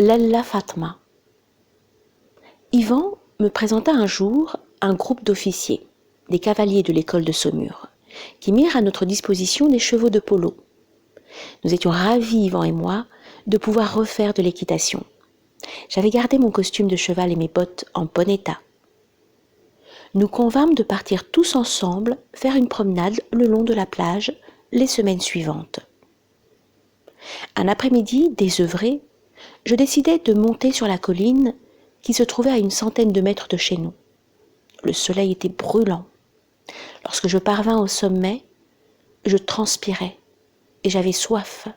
Lalla Fatma. Yvan me présenta un jour un groupe d'officiers, des cavaliers de l'école de Saumur, qui mirent à notre disposition des chevaux de polo. Nous étions ravis, Yvan et moi, de pouvoir refaire de l'équitation. J'avais gardé mon costume de cheval et mes bottes en bon état. Nous convînmes de partir tous ensemble faire une promenade le long de la plage les semaines suivantes. Un après-midi désœuvré, je décidai de monter sur la colline qui se trouvait à une centaine de mètres de chez nous. Le soleil était brûlant. Lorsque je parvins au sommet, je transpirais et j'avais soif.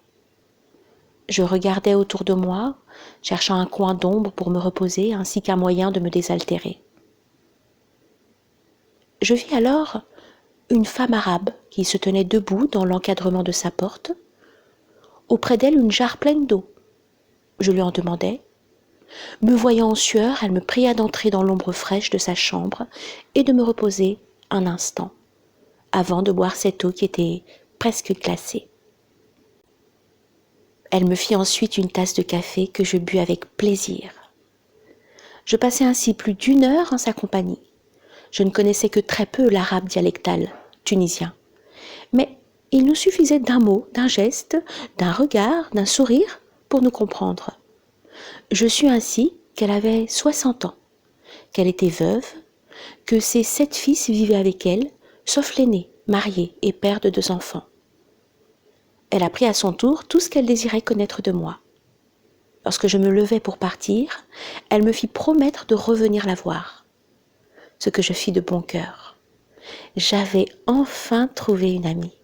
Je regardais autour de moi, cherchant un coin d'ombre pour me reposer ainsi qu'un moyen de me désaltérer. Je vis alors une femme arabe qui se tenait debout dans l'encadrement de sa porte. Auprès d'elle, une jarre pleine d'eau. Je lui en demandai. Me voyant en sueur, elle me pria d'entrer dans l'ombre fraîche de sa chambre et de me reposer un instant, avant de boire cette eau qui était presque glacée. Elle me fit ensuite une tasse de café que je bus avec plaisir. Je passai ainsi plus d'1 heure en sa compagnie. Je ne connaissais que très peu l'arabe dialectal tunisien, mais il nous suffisait d'un mot, d'un geste, d'un regard, d'un sourire pour nous comprendre. Je sus ainsi qu'elle avait 60 ans, qu'elle était veuve, que ses 7 fils vivaient avec elle, sauf l'aîné, marié et père de 2 enfants. Elle apprit à son tour tout ce qu'elle désirait connaître de moi. Lorsque je me levai pour partir, elle me fit promettre de revenir la voir, ce que je fis de bon cœur. J'avais enfin trouvé une amie.